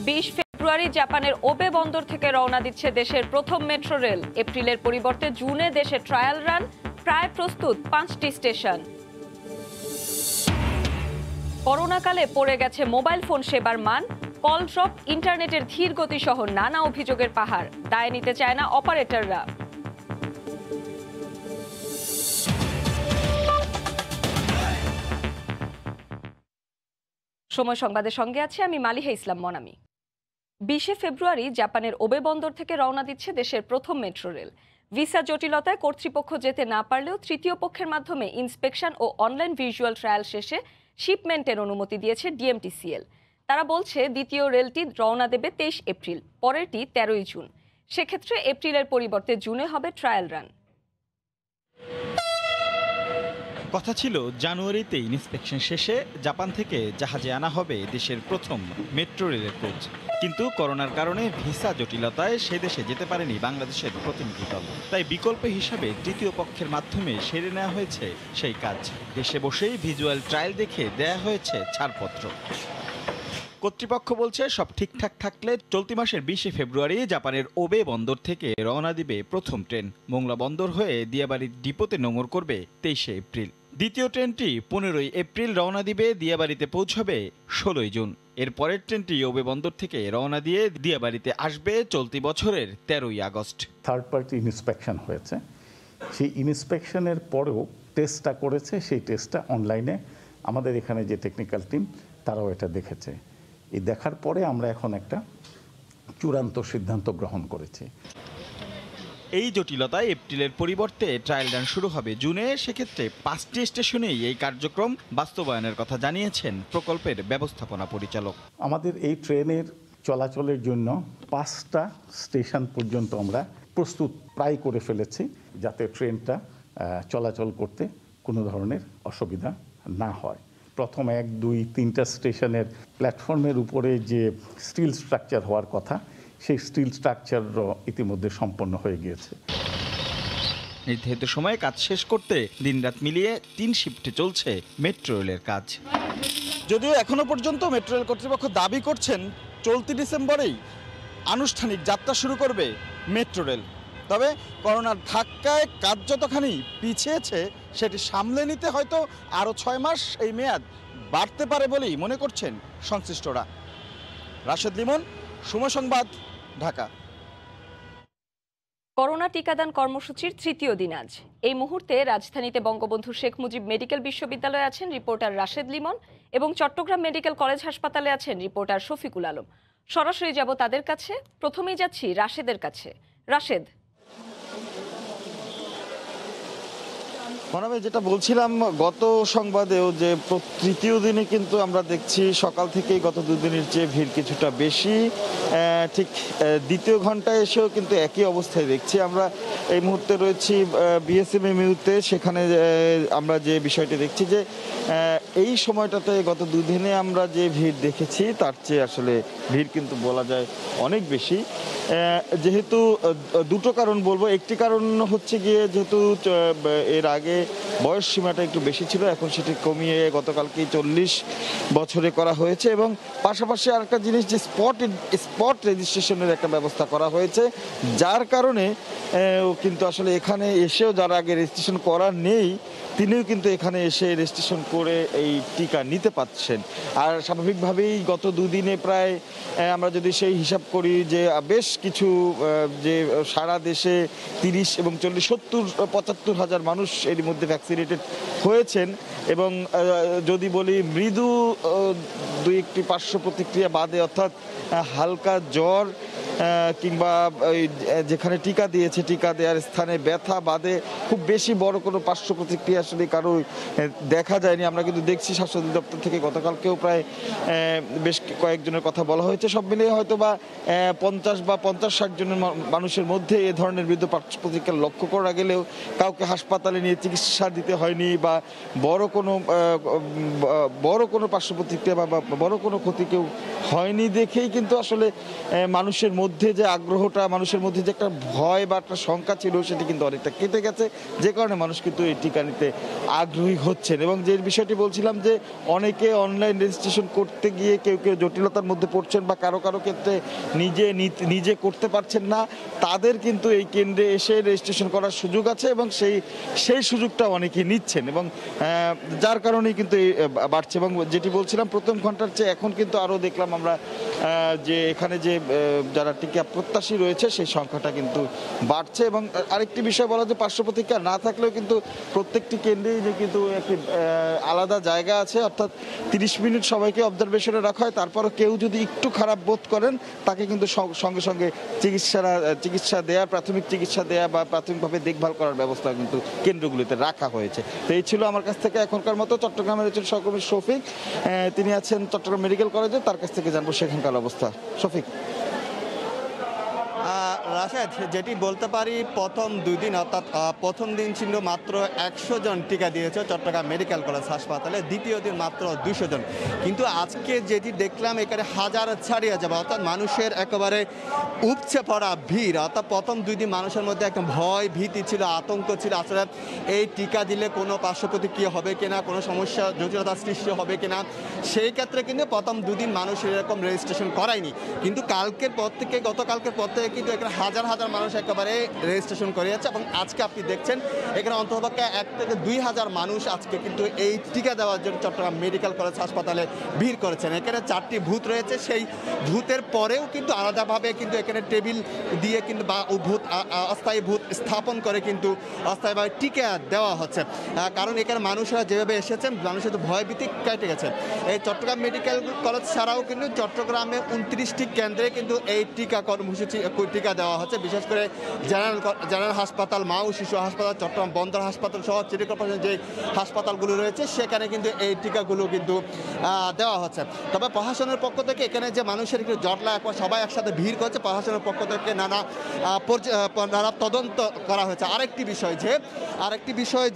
20 ফেব্রুয়ারি জাপানের ওবে বন্দর থেকে রওনা দিচ্ছে দেশের প্রথম মেট্রো রেল। এপ্রিলের পরিবর্তে জুনে দেশে ট্রায়াল রান, প্রায় প্রস্তুত 5টি স্টেশন। করোনাকালে পড়ে গেছে মোবাইল ফোন সেবার মান, কল ড্রপ, ইন্টারনেটের ধীর গতি সহ নানা অভিযোগের পাহাড়। দায় নিতে চায় না অপারেটররা। সময় সংবাদের সঙ্গে আছে আমি মালিহা ইসলাম মনামি। 20 ফেব্রুয়ারি জাপানের ওবে বন্দর থেকে রওনা দিচ্ছে দেশের প্রথম মেট্রো রেল। ভিসা জটিলতায় কর্তৃপক্ষ যেতে না পারলেও তৃতীয় পক্ষের মাধ্যমে ইন্সপেকশন ও অনলাইন ভিজুয়াল ট্রায়াল শেষে শিপমেন্টের অনুমতি দিয়েছে ডিএমটিসিএল। তারা বলছে দ্বিতীয় রেলটি রওনা দেবে 23 এপ্রিল, পরেরটি 13ই জুন। সেক্ষেত্রে এপ্রিলের পরিবর্তে জুনে হবে ট্রায়াল রান। কথা ছিল জানুয়ারিতে ইন্সপেকশন শেষে জাপান থেকে জাহাজে আনা হবে দেশের প্রথম মেট্রো রেলের কোচ, কিন্তু করোনার কারণে ভিসা জটিলতায় সে দেশে যেতে পারেনি বাংলাদেশের প্রতিনিধি দল। তাই বিকল্প হিসাবে তৃতীয় পক্ষের মাধ্যমে সেরে নেওয়া হয়েছে সেই কাজ। দেশে বসেই ভিজুয়াল ট্রায়াল দেখে দেয়া হয়েছে ছাড়পত্র। কর্তৃপক্ষ বলছে সব ঠিকঠাক থাকলে চলতি মাসের 20 ফেব্রুয়ারি জাপানের ওবে বন্দর থেকে রওনা দিবে প্রথম ট্রেন। মোংলা বন্দর হয়ে দিয়াবাড়ির ডিপোতে নোঙর করবে 23 এপ্রিল। দ্বিতীয় ট্রেনটি 15 এপ্রিল রওনা দিবে, দিয়াবাড়িতে পৌঁছবে 16 জুন। এর পরের ট্রেনটি ওবে বন্দর থেকে রওনা দিয়ে দিয়াবাড়িতে আসবে চলতি বছরের 13 আগস্ট। থার্ড পার্টি ইন্সপেকশন হয়েছে, সেই ইন্সপেকশনের পরেও টেস্টটা করেছে, সেই টেস্টটা অনলাইনে আমাদের এখানে যে টেকনিক্যাল টিম তারাও এটা দেখেছে। এই দেখার পরে আমরা এখন একটা চূড়ান্ত সিদ্ধান্ত গ্রহণ করেছি। এই জটিলতায় এপ্রিলের পরিবর্তে ট্রায়াল রান শুরু হবে জুনে। সেক্ষেত্রে 5টি স্টেশনেই এই কার্যক্রম বাস্তবায়নের কথা জানিয়েছেন প্রকল্পের ব্যবস্থাপনা পরিচালক। আমাদের এই ট্রেনের চলাচলের জন্য 5টা স্টেশন পর্যন্ত আমরা প্রস্তুত প্রায় করে ফেলেছি, যাতে ট্রেনটা চলাচল করতে কোনো ধরনের অসুবিধা না হয়। প্রথম 1, 2, 3টা স্টেশনের প্ল্যাটফর্মের উপরে যে স্টিল স্ট্রাকচার হওয়ার কথা, সেই স্টিল স্ট্রাকচারও ইতিমধ্যে সম্পন্ন হয়ে গিয়েছে। নির্ধারিত সময়ে কাজ শেষ করতে দিনরাত মিলিয়ে 3 শিফটে চলছে মেট্রো রেলের কাজ। যদিও এখনো পর্যন্ত মেট্রো রেল কর্তৃপক্ষ দাবি করছেন চলতি ডিসেম্বরেই আনুষ্ঠানিক যাত্রা শুরু করবে মেট্রো রেল। তবে করোনার ধাক্কায় কাজ যতখানি পিছিয়েছে সেটি সামলে নিতে হয়তো আরও 6 মাস এই মেয়াদ বাড়তে পারে বলেই মনে করছেন সংশ্লিষ্টরা। রাশেদ লিমন, সময় সংবাদ, ঢাকা। করোনা টিকাদান কর্মসূচির তৃতীয় দিন আজ। এই মুহূর্তে রাজধানীতে বঙ্গবন্ধু শেখ মুজিব মেডিকেল বিশ্ববিদ্যালয়ে আছেন রিপোর্টার রাশেদ লিমন এবং চট্টগ্রাম মেডিকেল কলেজ হাসপাতালে আছেন রিপোর্টার শফিকুল আলম। সরাসরি যাব তাদের কাছে। প্রথমেই যাচ্ছি রাশেদের কাছে। রাশেদ, মানে যেটা বলছিলাম গত সংবাদেও যে তৃতীয় দিনে কিন্তু আমরা দেখছি সকাল থেকেই গত 2 দিনের চেয়ে ভিড় কিছুটা বেশি। ঠিক দ্বিতীয় ঘন্টায় এসেও কিন্তু একই অবস্থায় দেখছি। আমরা এই মুহূর্তে রয়েছি বিএসএমএমইউতে, সেখানে আমরা যে বিষয়টি দেখছি যে এই সময়টাতে গত 2 দিনে আমরা যে ভিড় দেখেছি তার চেয়ে আসলে ভিড় কিন্তু বলা যায় অনেক বেশি। যেহেতু দুটো কারণ বলবো, একটি কারণ হচ্ছে গিয়ে যেহেতু এর আগে বয়স সীমাটা একটু বেশি ছিল, এখন সেটি কমিয়ে গতকালকেই 40 বছরে করা হয়েছে, এবং পাশাপাশি আরেকটা জিনিস যে স্পট রেজিস্ট্রেশনের একটা ব্যবস্থা করা হয়েছে, যার কারণে কিন্তু আসলে এখানে এসেও যারা আগে রেজিস্ট্রেশন করা নেই তিনিও কিন্তু এখানে এসে রেজিস্ট্রেশন করে এই টিকা নিতে পারছেন। আর স্বাভাবিকভাবেই গত 2 দিনে প্রায় আমরা যদি সেই হিসাব করি যে বেশ কিছু যে সারা দেশে 30 এবং 40, 70, 75 হাজার মানুষ এর মধ্যে ভ্যাকসিনেটেড হয়েছেন। এবং যদি বলি মৃদু 2-1টি পার্শ্ব প্রতিক্রিয়া বাদে, অর্থাৎ হালকা জ্বর কিংবা যেখানে টিকা দিয়েছে টিকা দেওয়ার স্থানে ব্যথা বাদে খুব বেশি বড় কোনো পার্শ্ব প্রতিক্রিয়া আসলে কারো দেখা যায়নি। আমরা কিন্তু দেখছি স্বাস্থ্য অধিদপ্তর থেকে গতকালকেও প্রায় বেশ কয়েকজনের কথা বলা হয়েছে। সব মিলিয়ে হয়তো বা 50 বা 50-60 জনের মানুষের মধ্যে এ ধরনের বিরুদ্ধে পার্শ্ব প্রতিক্রিয়া লক্ষ্য করা গেলেও কাউকে হাসপাতালে নিয়ে চিকিৎসা দিতে হয়নি বা বড় কোনো পার্শ্ব প্রতিক্রিয়া বা বড় কোনো ক্ষতি কেউ হয়নি দেখেই কিন্তু আসলে মানুষের মধ্যে যে আগ্রহটা, মানুষের মধ্যে যে একটা ভয় বা একটা শঙ্কা ছিল সেটি কিন্তু অনেকটা কেটে গেছে, যে কারণে মানুষ কিন্তু এই টিকা নিতে আগ্রহী হচ্ছেন। এবং যে বিষয়টি বলছিলাম যে অনেকে অনলাইন রেজিস্ট্রেশন করতে গিয়ে কেউ কেউ জটিলতার মধ্যে পড়ছেন বা কারো কারো ক্ষেত্রে নিজে করতে পারছেন না, তাদের কিন্তু এই কেন্দ্রে এসে রেজিস্ট্রেশন করার সুযোগ আছে এবং সেই সুযোগটা অনেকে নিচ্ছেন এবং যার কারণেই কিন্তু বাড়ছে। এবং যেটি বলছিলাম প্রথম ঘন্টার চেয়ে এখন কিন্তু আরও দেখলাম আমরা যে এখানে যে যারা টিকা প্রত্যাশী রয়েছে সেই সংখ্যাটা কিন্তু বাড়ছে। এবং আরেকটি বিষয় বলা যে পার্শ্ব প্রতিক্রিয়া না থাকলেও কিন্তু প্রত্যেকটি কেন্দ্রেই যে কিন্তু একটি আলাদা জায়গা আছে, অর্থাৎ 30 মিনিট সবাইকে অবজারভেশনে রাখা হয়। তারপরও কেউ যদি একটু খারাপ বোধ করেন তাকে কিন্তু সঙ্গে সঙ্গে চিকিৎসা দেওয়া, প্রাথমিক চিকিৎসা দেওয়া বা প্রাথমিকভাবে দেখভাল করার ব্যবস্থা কিন্তু কেন্দ্রগুলিতে রাখা হয়েছে। তো এই ছিল আমার কাছ থেকে এখনকার মতো। চট্টগ্রামের একজন সহকর্মী শফিক, তিনি আছেন চট্টগ্রাম মেডিকেল কলেজে, তার কাছ থেকে জানবো সেখানকার অবস্থা। শফিক। রাশেদ, যেটি বলতে পারি প্রথম 2 দিন অর্থাৎ প্রথম দিন ছিল মাত্র 100 জন টিকা দিয়েছে চট্টগ্রাম মেডিকেল কলেজ হাসপাতালে, দ্বিতীয় দিন মাত্র 200 জন। কিন্তু আজকে যেটি দেখলাম এখানে হাজার ছাড়িয়ে যাবে, অর্থাৎ মানুষের একেবারে উপচে পড়া ভিড়। অর্থাৎ প্রথম 2 দিন মানুষের মধ্যে একটা ভয় ভীতি ছিল, আতঙ্ক ছিল, আসলে এই টিকা দিলে কোনো পার্শ্ব প্রতিক্রিয়া হবে কিনা, কোনো সমস্যা জটিলতার সৃষ্টি হবে কিনা। সেই ক্ষেত্রে কিন্তু প্রথম 2 দিন মানুষ এরকম রেজিস্ট্রেশন করায়নি, কিন্তু গতকালকের পর থেকে কিন্তু এখানে হাজার হাজার মানুষ একেবারে রেজিস্ট্রেশন করিয়েছে। এবং আজকে আপনি দেখছেন এখানে অন্ততপক্ষে 1 থেকে 2,000 মানুষ আজকে কিন্তু এই টিকা দেওয়ার জন্য চট্টগ্রাম মেডিকেল কলেজ হাসপাতালে ভিড় করেছেন। এখানে 4টি বুথ রয়েছে, সেই বুথের পরেও কিন্তু আলাদাভাবে কিন্তু এখানে টেবিল দিয়ে কিন্তু বা অস্থায়ী বুথ স্থাপন করে কিন্তু অস্থায়ীভাবে টিকা দেওয়া হচ্ছে। কারণ এখানে মানুষরা যেভাবে এসেছেন, মানুষের ভয়ভীতি কেটে গেছে। এই চট্টগ্রাম মেডিকেল কলেজ ছাড়াও কিন্তু চট্টগ্রামে 29টি কেন্দ্রে কিন্তু এই টিকা কর্মসূচি টিকা দেওয়া হচ্ছে। বিশেষ করে জেনারেল হাসপাতাল, মা ও শিশু হাসপাতাল, চট্টগ্রাম বন্দর হাসপাতাল সহ সিটি কর্পোরেশনের যে হাসপাতালগুলো রয়েছে সেখানে কিন্তু এই টিকাগুলো কিন্তু দেওয়া হচ্ছে। তবে প্রশাসনের পক্ষ থেকে এখানে যে মানুষের একটু জটলা সবাই একসাথে ভিড় করছে, প্রশাসনের পক্ষ থেকে নানা তদন্ত করা হয়েছে। আরেকটি বিষয়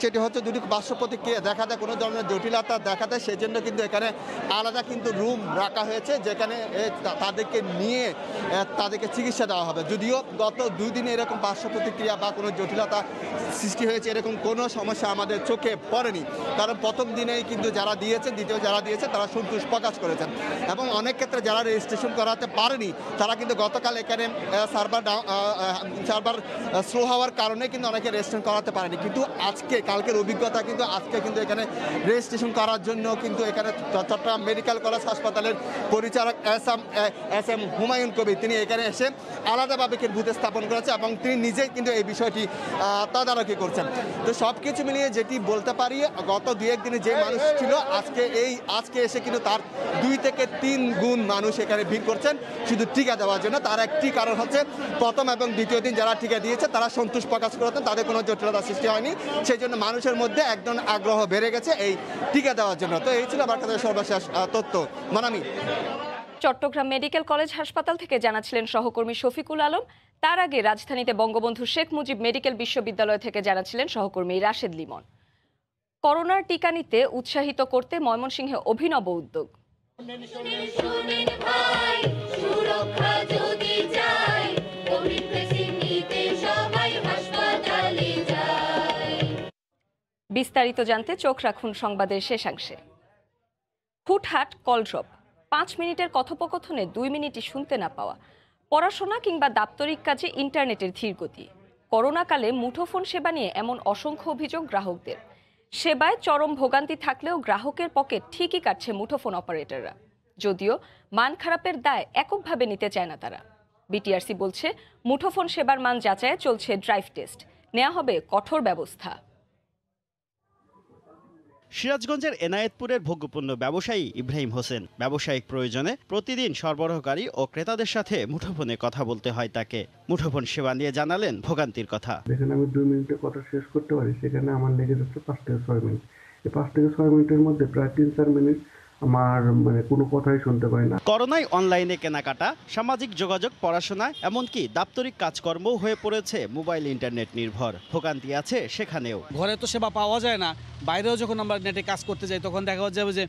সেটি হচ্ছে যদি পার্শ্ব প্রতিক্রিয়া দেখা দেয়, কোনো ধরনের জটিলতা দেখা দেয়, সেই জন্য কিন্তু এখানে আলাদা কিন্তু রুম রাখা হয়েছে যেখানে তাদেরকে নিয়ে তাদেরকে চিকিৎসা দেওয়া হবে। যদিও গত 2 দিনে এরকম পার্শ্ব প্রতিক্রিয়া বা কোনো জটিলতা সৃষ্টি হয়েছে এরকম কোনো সমস্যা আমাদের চোখে পড়েনি, কারণ প্রথম দিনেই কিন্তু যারা দিয়েছেন, দ্বিতীয় যারা দিয়েছে তারা সন্তোষ প্রকাশ করেছেন। এবং অনেক ক্ষেত্রে যারা রেজিস্ট্রেশন করাতে পারেনি তারা কিন্তু গতকাল এখানে সার্ভার স্লো হওয়ার কারণে কিন্তু অনেকে রেজিস্ট্রেশন করাতে পারেনি। কিন্তু কালকের অভিজ্ঞতা কিন্তু আজকে কিন্তু এখানে রেজিস্ট্রেশন করার জন্য কিন্তু এখানে চট্টগ্রাম মেডিকেল কলেজ হাসপাতালের পরিচালক এস এম হুমায়ুন কবির তিনি এখানে এসে আলাদাভাবে বুথ স্থাপন করেছে এবং তিনি নিজেই কিন্তু এই বিষয়টি তদারকি করছেন। তো সব কিছু মিলিয়ে যেটি বলতে পারি, গত 2-1 দিনে যে মানুষ ছিল আজকে এসে কিন্তু তার 2 থেকে 3 গুণ মানুষ এখানে ভিড় করছেন শুধু টিকা দেওয়ার জন্য। তার একটি কারণ হচ্ছে প্রথম এবং দ্বিতীয় দিন যারা টিকা দিয়েছে তারা সন্তোষ প্রকাশ করেছেন, তাদের কোনো জটিলতা সৃষ্টি হয়নি, সেই জন্য মানুষের মধ্যে একদম আগ্রহ বেড়ে গেছে এই টিকা দেওয়ার জন্য। তো এই ছিল আমার কাছে সর্বশেষ তথ্য। মানামি। চট্টগ্রাম মেডিকেল কলেজ হাসপাতাল থেকে জানাচ্ছিলেন সহকর্মী শফিকুল আলম। তার আগে রাজধানীতে বঙ্গবন্ধু শেখ মুজিব মেডিকেল বিশ্ববিদ্যালয় থেকে জানাচ্ছিলেন সহকর্মী রাশেদ লিমন। করোনার টিকা নিতে উৎসাহিত করতে ময়মনসিংহে অভিনব উদ্যোগ। বিস্তারিত জানতে চোখ রাখুন সংবাদের শেষাংশে। হুটহাট কল ড্রপ, 5 মিনিটের কথোপকথনে 2 মিনিটই শুনতে না পাওয়া, পড়াশোনা কিংবা দাপ্তরিক কাজে ইন্টারনেটের ধীর গতি। করোনাকালে মুঠোফোন সেবা নিয়ে এমন অসংখ্য অভিযোগ গ্রাহকদের। সেবায় চরম ভোগান্তি থাকলেও গ্রাহকের পকেট ঠিকই কাটছে মুঠোফোন অপারেটররা, যদিও মান খারাপের দায় এককভাবে নিতে চায় না তারা। বিটিআরসি বলছে মুঠোফোন সেবার মান যাচাইয়ে চলছে ড্রাইভ টেস্ট, নেওয়া হবে কঠোর ব্যবস্থা। সিরাজগঞ্জের এনায়েতপুরের ভোগ্যপণ্য ব্যবসায়ী ইব্রাহিম হোসেন ব্যবসায়িক প্রয়োজনে প্রতিদিন সরবরাহকারী ও ক্রেতাদের সাথে মুঠোফোনে কথা বলতে হয় তাকে। মুঠোফোন সেবা নিয়ে জানালেন ভোগান্তির কথা। যেখানে আমি 2 মিনিটে কথা শেষ করতে পারি সেখানে আমার লেগে যাচ্ছে 5 থেকে 6 মিনিট। এই 5 থেকে 6 মিনিটের মধ্যে প্রায় 3-4 মিনিট আমার কোনো কথাই শুনতে পাই না। করোনায় অনলাইনে কেনাকাটা, সামাজিক যোগাযোগ, পড়াশোনা এমনকি দাপ্তরিক কাজকর্মও হয়ে পড়েছে মোবাইল ইন্টারনেট নির্ভর। ভোগান্তি আছে সেখানেও। ঘরে তো সেবা পাওয়া যায় না, বাইরেও যখন আমরা নেটে কাজ করতে যাই তখন দেখা যাবে যে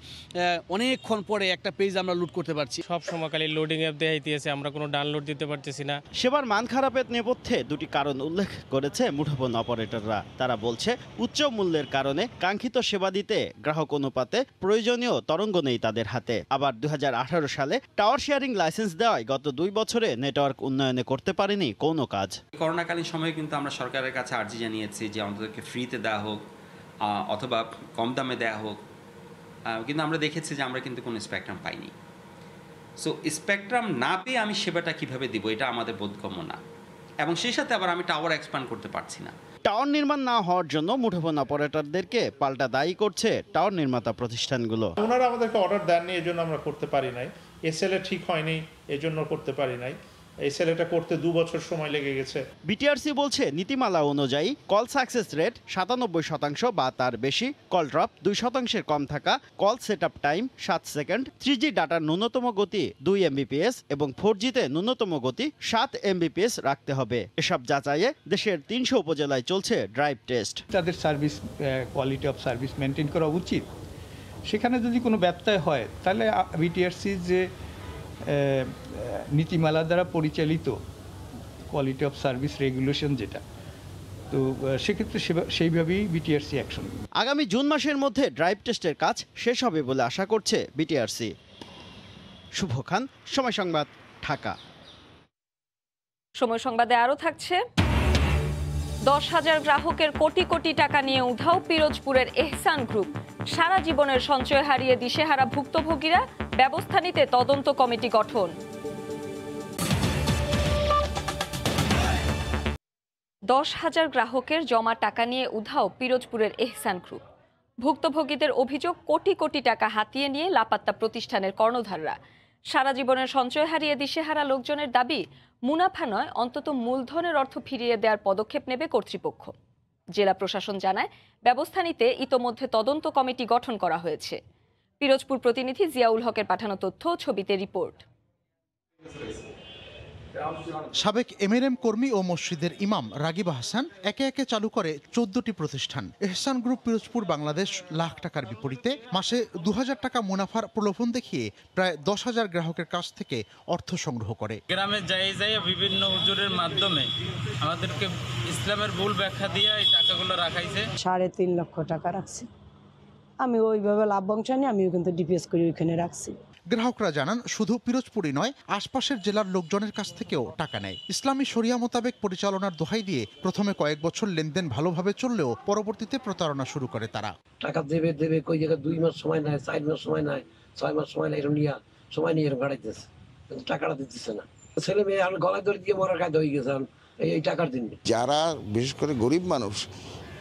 অনেকক্ষণ পরে একটা পেজ আমরা লুট করতে পারছি। সব সময় খালি লোডিং অ্যাপ দেখাইতেছে, আমরা কোনো ডাউনলোড দিতে পারতেছি না। সেবার মান খারাপের নেপথ্যে দুটি কারণ উল্লেখ করেছে মুঠোফোন অপারেটররা। তারা বলছে উচ্চ মূল্যের কারণে কাঙ্ক্ষিত সেবা দিতে গ্রাহক অনুপাতে প্রয়োজনীয় তরঙ্গ নেই তাদের হাতে। আবার 2018 সালে টাওয়ার শেয়ারিং লাইসেন্স দেওয়ায় গত 2 বছরে নেটওয়ার্ক উন্নয়নে করতে পারেনি কোনো কাজ। করোনাকালীন সময়ে কিন্তু আমরা সরকারের কাছে আর্জি জানিয়েছি যে অন্ততকে ফ্রিতে দেওয়া হোক অথবা কম দামে দেওয়া হোক, কিন্তু আমরা দেখেছি যে আমরা কিন্তু কোনো স্পেকট্রাম পাইনি। সো স্পেকট্রাম না পেয়ে আমি সেবাটা কিভাবে দিব, এটা আমাদের বোধগম্য না, এবং সেই সাথে আবার আমি টাওয়ার এক্সপ্যান্ড করতে পারছি না। টাওয়ার নির্মাণ না হওয়ার জন্য মুঠোফোন অপারেটরদেরকে পাল্টা দায়ী করছে টাওয়ার নির্মাতা প্রতিষ্ঠানগুলো। ওনারা আমাদেরকে অর্ডার দেননি, এজন্য আমরা করতে পারি নাই। এসএলএ ঠিক হয়নি, এজন্য করতে পারি নাই। এসএলএটা করতে 2 বছর সময় লেগে গেছে। বিটিআরসি বলছে নীতিমালা অনুযায়ী কল সাকসেস রেট 97% বা তার বেশি, কল ড্রপ 2% কম থাকা, call setup time 7 second, 3G ডাটার ন্যূনতম গতি 2 MBPS এবং 4Gতে ন্যূনতম গতি 7 MBPS রাখতে হবে। এসব যাচাইয়ে দেশের 300 উপজেলায় চলছে ড্রাইভ টেস্ট। তাদের service quality of service maintain করা উচিত। সেখানে যদি কোনো ব্যত্যয় হয় তাহলে বিটিআরসি যে নীতিমালা দ্বারা পরিচালিত কোয়ালিটি অফ সার্ভিস রেগুলেশন যেটা, তো সেক্ষেত্রে সেইভাবেই বিটিআরসি অ্যাকশন। আগামী জুন মাসের মধ্যে ড্রাইভ টেস্টের কাজ শেষ হবে বলে আশা করছে বিটিআরসি। শুভ খান, সময় সংবাদ, ঢাকা। সময় সংবাদে আরও থাকছে, 10,000 গ্রাহকের কোটি কোটি টাকা নিয়ে উধাও পিরোজপুরের এহসান গ্রুপ। সারা জীবনের সঞ্চয় হারিয়ে দিশেহারা ভুক্তভোগীরা, ব্যবস্থা নিতে তদন্ত কমিটি গঠন। 10,000 গ্রাহকের জমা টাকা নিয়ে উধাও পিরোজপুরের এহসান গ্রুপ। ভুক্তভোগীদের অভিযোগ, কোটি কোটি টাকা হাতিয়ে নিয়ে লাপাত্তা প্রতিষ্ঠানের কর্ণধাররা। সারা জীবনের সঞ্চয় হারিয়ে দিশেহারা লোকজনের দাবি, মুনাফা নয় অন্তত মূলধনের অর্থ ফিরিয়ে দেওয়ার পদক্ষেপ নেবে কর্তৃপক্ষ। জেলা প্রশাসন জানায়, ব্যবস্থা নিতে ইতোমধ্যে তদন্ত কমিটি গঠন করা হয়েছে। পিরোজপুর প্রতিনিধি জিয়াউল হকের পাঠানো তথ্য, ছবিতে রিপোর্ট। সাবেক এমএনএম কর্মী ও মসজিদের ইমাম রাগিব হাসান একে একে চালু করে 14টি প্রতিষ্ঠান। এহসান গ্রুপ পিরোজপুর বাংলাদেশ লাখ টাকার বিপরীতে মাসে 2,000 টাকা মুনাফার প্রলোভন দেখিয়ে প্রায় 10,000 গ্রাহকের কাছ থেকে অর্থ সংগ্রহ করে। গ্রামে যাই বিভিন্ন হুজুরের মাধ্যমে আমাদেরকে ইসলামের ভুল ব্যাখ্যা দিয়ে এই টাকাগুলো রাখাইছে। 3.5 লক্ষ টাকা রাখছি আমি, ওইভাবে লাভ অংশ নিয়ে আমিও কিন্তু ডিপিএস করে ওইখানে রাখছি। গ্রাহকরা জানান, শুধু পিরোজপুরই নয়, আশপাশের জেলার লোকজনের কাছ থেকেও টাকা নেয়। ইসলামী শরিয়া মোতাবেক পরিচালনার দোহাই দিয়ে প্রথমে কয়েক বছর লেনদেন ভালোভাবে চললেও পরবর্তীতে প্রতারণা শুরু করে তারা। টাকা দেবে কই জায়গায় 2 মাস সময় নেয়, 4 মাস সময় নেয়, 6 মাস সময় নেয়, এরকম নিয়ে সময় নিয়ে এরকম গাড়াইতেছে, কিন্তু টাকাটা দিতেছে না। ছেলে মেয়ে আর গলায় ধরে দিয়ে মরার কাজ হয়ে গেছে এই টাকার দিন। যারা বিশেষ করে গরিব মানুষ,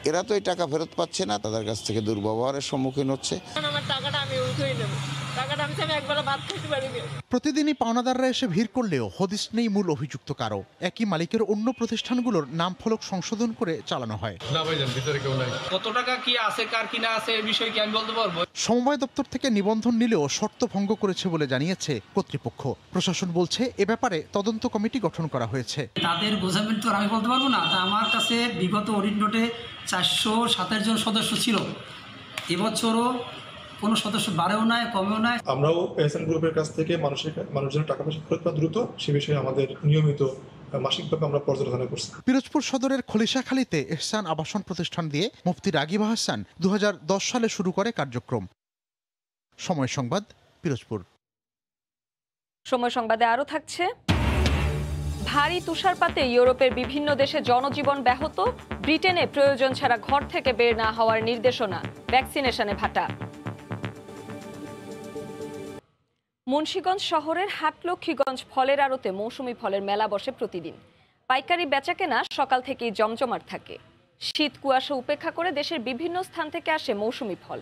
এরা তো এই টাকা ফেরত পাচ্ছে না, তাদের কাছ থেকে দুর্ব্যবহারের সম্মুখীন হচ্ছে। আমার টাকাটা আমি উঠিয়ে নেব, টাকাটা আমি একবার ভাত খেতে পারি। প্রতিদিনই পাওনাদাররা এসে ভিড় করলেও হদিস নেই মূল অভিযুক্ত কারো। একই মালিকের অন্য প্রতিষ্ঠানগুলোর নাম ফলক সংশোধন করে চালানো হয়। কত টাকা কি আছে, কার কিনা আছে, এই বিষয়ে কি আমি বলতে পারবো? সমবায় দপ্তর থেকে নিবন্ধন নিলেও শর্ত ভঙ্গ করেছে বলে জানিয়েছে কর্তৃপক্ষ। প্রশাসন বলছে, এ ব্যাপারে তদন্ত কমিটি গঠন করা হয়েছে। তাদের বোঝাবেন তো আমি বলতে পারবো না। আমার কাছে বিগত অডিট নোটে 427 জন সদস্য ছিল, এবছরও কোনো সদস্য বাড়েও নাই কমেও নাই। আমরাও এহসান গ্রুপের কাছ থেকে মানুষজনের টাকা পয়সা ফেরত পাওয়া দ্রুত, সে বিষয়ে আমাদের নিয়মিত মাসিকভাবে আমরা পর্যালোচনা করছি। পিরোজপুর সদরের খলিশাখালীতে এহসান আবাসন প্রতিষ্ঠান দিয়ে মুফতি রাগিব হাসান 2010 সালে শুরু করে কার্যক্রম। সময় সংবাদ, পিরোজপুর। সময় সংবাদে আরও থাকছে, ভারী তুষারপাতে ইউরোপের বিভিন্ন দেশে জনজীবন ব্যাহত। ব্রিটেনে প্রয়োজন ছাড়া ঘর থেকে বের না হওয়ার নির্দেশনা, ভ্যাকসিনেশনে ভাটা। মুন্সিগঞ্জ শহরের হাটলক্ষ্মীগঞ্জ ফলের আড়তে মৌসুমি ফলের মেলা বসে প্রতিদিন। পাইকারি বেচাকেনা সকাল থেকেই জমজমাট থাকে। শীত কুয়াশা উপেক্ষা করে দেশের বিভিন্ন স্থান থেকে আসে মৌসুমি ফল।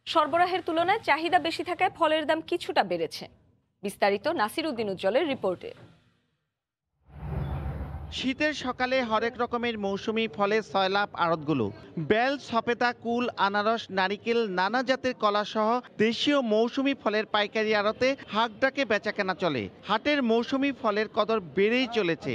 সরবরাহের তুলনায় চাহিদা বেশি থাকায় ফলের দাম কিছুটা বেড়েছে। বিস্তারিত নাসির উদ্দিন উজ্জ্বলের রিপোর্টে। শীতের সকালে হরেক রকমের মৌসুমি ফলের সয়লাভ আড়তগুলো। বেল, সপেতা, কুল, আনারস, নারিকেল, নানা জাতের কলা সহ দেশীয় মৌসুমি ফলের পাইকারি আড়তে হাঁকডাকে বেচাকেনা চলে। হাটের মৌসুমি ফলের কদর বেড়েই চলেছে।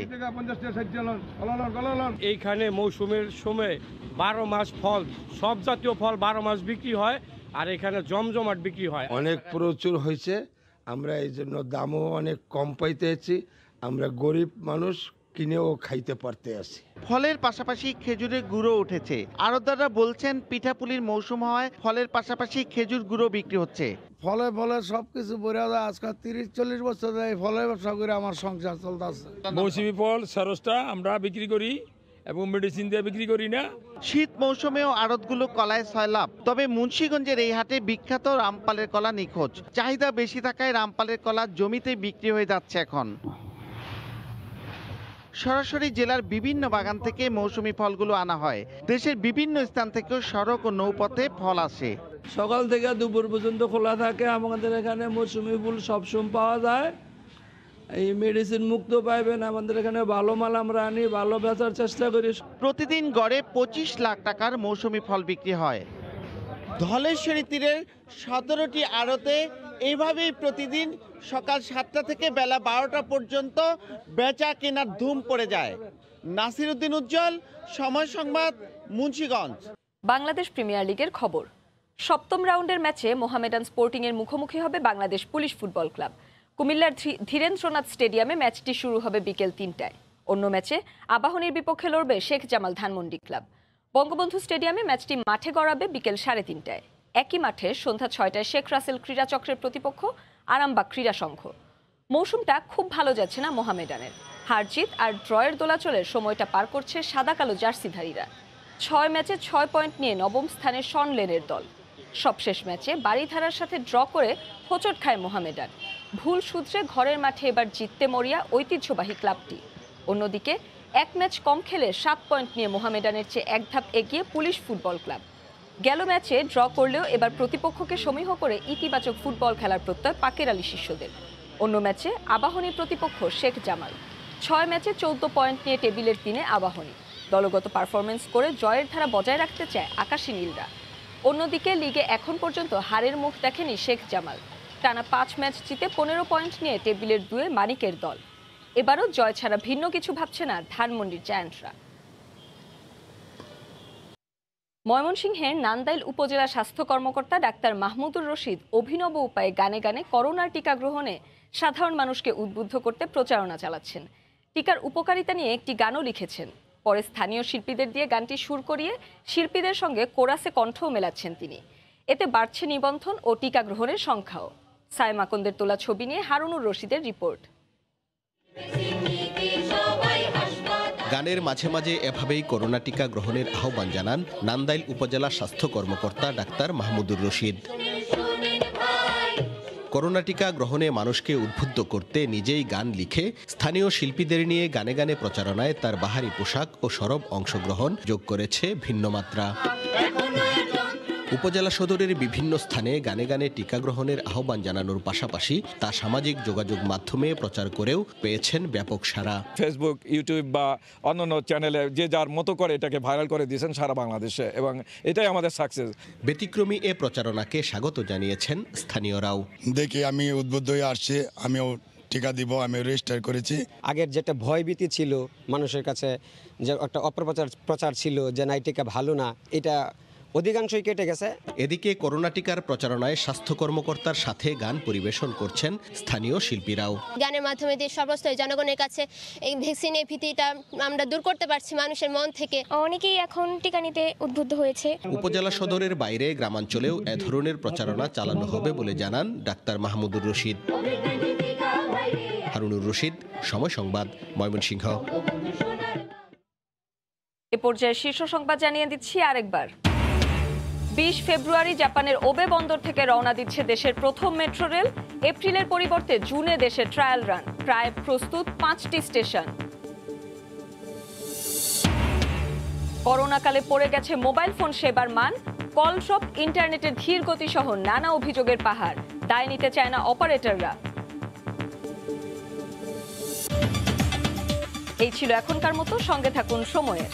এইখানে মৌসুমের সময় 12 মাস ফল, সব জাতীয় ফল 12 মাস বিক্রি হয়, আর এখানে জমজমাট বিক্রি হয়। অনেক প্রচুর হয়েছে, আমরা এই জন্য দামও অনেক কম পাইতেছি, আমরা গরিব মানুষ কিনেও খাইতে পারতে আছি। ফলের পাশাপাশি খেজুরের গুঁড়ো উঠেছে। আড়তদাররা বলছেন পিঠাপুলির মৌসুম হওয়ায় ফলের পাশাপাশি খেজুর গুঁড়ো বিক্রি হচ্ছে। ফলে ফলে সবকিছু বোঝা যায়। আজকাল 30-40 বছর ধরে ফলের ব্যবসা করে আমার সংসার চলতেছে। মৌসুমি ফল সরসটা আমরা বিক্রি করি এবং মেডিসিন দিয়ে বিক্রি করি না। শীত মৌসুমেও আড়তগুলো কলায় সয়লাভ। তবে মুন্সিগঞ্জের এই হাটে বিখ্যাত রামপালের কলা নিখোঁজ। চাহিদা বেশি থাকায় রামপালের কলা জমিতে বিক্রি হয়ে যাচ্ছে এখন। সরাসরি জেলার বিভিন্ন বাগান থেকে মৌসুমি ফলগুলো আনা হয়। দেশের বিভিন্ন স্থান থেকেও সড়ক ও নৌপথে ফল আসে। সকাল থেকে দুপুর পর্যন্ত খোলা থাকে। আমাদের এখানে মৌসুমি ফুল সবসময় পাওয়া যায়। এই মেডিসিন মুক্ত পাইবেন। আমাদের এখানে ভালো মাল আমরা আনি, ভালো বেচার চেষ্টা করি। প্রতিদিন গড়ে 25 লাখ টাকার মৌসুমি ফল বিক্রি হয়। ধলেশ্বরী তীরের 17টি আড়তে এইভাবেই প্রতিদিন সকাল 7টা থেকে বেলা 12টা পর্যন্ত বেচা কেনার ধুম পড়ে যায়। নাসির উদ্দিন উজ্জ্বল, সময় সংবাদ, মুন্সিগঞ্জ। বাংলাদেশ প্রিমিয়ার লিগের খবর। 7ম রাউন্ডের ম্যাচে মোহামেডান স্পোর্টিংয়ের মুখোমুখি হবে বাংলাদেশ পুলিশ ফুটবল ক্লাব। কুমিল্লার ধীরেন্দ্রনাথ স্টেডিয়ামে ম্যাচটি শুরু হবে বিকেল 3টায়। অন্য ম্যাচে আবাহনীর বিপক্ষে লড়বে শেখ জামাল ধানমন্ডি ক্লাব। বঙ্গবন্ধু স্টেডিয়ামে ম্যাচটি মাঠে গড়াবে বিকেল 3:30টায়। একই মাঠে সন্ধ্যা 6টায় শেখ রাসেল ক্রীড়া চক্রের প্রতিপক্ষ আরামবাগ ক্রীড়া সংঘ। মৌসুমটা খুব ভালো যাচ্ছে না মোহামেডানের। হারজিত আর ড্রয়ের দোলাচলের সময়টা পার করছে সাদা কালো জার্সিধারীরা। 6 ম্যাচে 6 পয়েন্ট নিয়ে নবম স্থানে শন লেনের দল। সবশেষ ম্যাচে বাড়িধারার সাথে ড্র করে হোঁচট খায় মোহামেডান। ভুল সূত্রে ঘরের মাঠে এবার জিততে মরিয়া ঐতিহ্যবাহী ক্লাবটি। অন্যদিকে 1 ম্যাচ কম খেলে 7 পয়েন্ট নিয়ে মোহামেডানের চেয়ে এক ধাপ এগিয়ে পুলিশ ফুটবল ক্লাব। গেল ম্যাচে ড্র করলেও এবার প্রতিপক্ষকে সমীহ করে ইতিবাচক ফুটবল খেলার প্রত্যয় পাকের আলী শিষ্যদের। অন্য ম্যাচে আবাহনীর প্রতিপক্ষ শেখ জামাল। 6 ম্যাচে 14 পয়েন্ট নিয়ে টেবিলের 3-এ আবাহনী। দলগত পারফরমেন্স করে জয়ের ধারা বজায় রাখতে চায় আকাশী নীলরা। অন্যদিকে লিগে এখন পর্যন্ত হারের মুখ দেখেনি শেখ জামাল। টানা 5 ম্যাচ জিতে 15 পয়েন্ট নিয়ে টেবিলের 2-এ মানিকের দল। এবারও জয় ছাড়া ভিন্ন কিছু ভাবছে না ধানমন্ডির জায়ান্টরা। ময়মনসিংহের নান্দাইল উপজেলা স্বাস্থ্য কর্মকর্তা ডাক্তার মাহমুদুর রশিদ অভিনব উপায়ে গানে গানে করোনার টিকা গ্রহণে সাধারণ মানুষকে উদ্বুদ্ধ করতে প্রচারণা চালাচ্ছেন। টিকার উপকারিতা নিয়ে একটি গানও লিখেছেন। পরে স্থানীয় শিল্পীদের দিয়ে গানটি সুর করিয়ে শিল্পীদের সঙ্গে কোরাসে কণ্ঠও মেলাচ্ছেন তিনি। এতে বাড়ছে নিবন্ধন ও টিকা গ্রহণের সংখ্যাও। সায়মাকন্দের তোলা ছবি নিয়ে হারুনুর রশিদের রিপোর্ট। গানের মাঝে মাঝে এভাবেই করোনা টিকা গ্রহণের আহ্বান জানান নান্দাইল উপজেলা স্বাস্থ্য কর্মকর্তা ডাক্তার মাহমুদুর রশিদ। করোনা টিকা গ্রহণে মানুষকে উদ্বুদ্ধ করতে নিজেই গান লিখে স্থানীয় শিল্পীদের নিয়ে গানে গানে প্রচারণায় তার বাহারি পোশাক ও সরব অংশগ্রহণ যোগ করেছে ভিন্ন মাত্রা। উপজেলা সদরের বিভিন্ন স্থানে গানে গানে টিকা গ্রহণের আহ্বান জানানোর পাশাপাশি তা সামাজিক যোগাযোগ মাধ্যমে প্রচার করেও পেয়েছেন ব্যাপক সাড়া। ফেসবুক, ইউটিউব বা অন্যান্য চ্যানেলে যে যার মতো করে এটাকে ভাইরাল করে দিয়েছেন সারা বাংলাদেশে, এবং এটাই আমাদের সাকসেস। ব্যতিক্রমী এ প্রচারণাকে স্বাগত জানিয়েছেন স্থানীয়রাও। দেখে আমি উদ্বুদ্ধ হয়ে আসছি, আমিও টিকা দিব, আমি রেজিস্টার করেছি। আগের যেটা ভয়ভীতি ছিল মানুষের কাছে, যে একটা অপপ্রচার ছিল যে না এই টিকা ভালো না, এটা অধিকাংশই কেটে গেছে। এদিকে করোনা টিকার প্রচারণায় স্বাস্থ্য কর্মকর্তার সাথে গান পরিবেশন করছেন স্থানীয় শিল্পীরাও। গানের মাধ্যমে দিয়ে সর্বস্তরের জনগণের কাছে এই ভ্যাকসিনের ভীতিটা আমরা দূর করতে পারছি মানুষের মন থেকে। অনেকেই এখন টিকা নিতে উদ্বুদ্ধ হয়েছে। উপজেলা সদরের বাইরে গ্রামাঞ্চলেও এ ধরনের প্রচারণা চালানো হবে বলে জানান ডাক্তার মাহমুদুর রশিদ। হারুনুর রশিদ, সময় সংবাদ, ময়মনসিংহ। এ পর্যায়ে শীর্ষ সংবাদ জানিয়ে দিচ্ছি আরেকবার। 20 ফেব্রুয়ারি জাপানের ওবে বন্দর থেকে রওনা দিচ্ছে দেশের প্রথম মেট্রো রেল। এপ্রিলের পরিবর্তে জুনে দেশে ট্রায়াল রান। প্রায় প্রস্তুত 5টি স্টেশন। করোনাকালে পড়ে গেছে মোবাইল ফোন সেবার মান। কল ড্রপ, ইন্টারনেটের ধীর গতি সহ নানা অভিযোগের পাহাড়। দায় নিতে চায় না অপারেটররা। এই ছিল এখনকার মতো। সঙ্গে থাকুন সময়ের।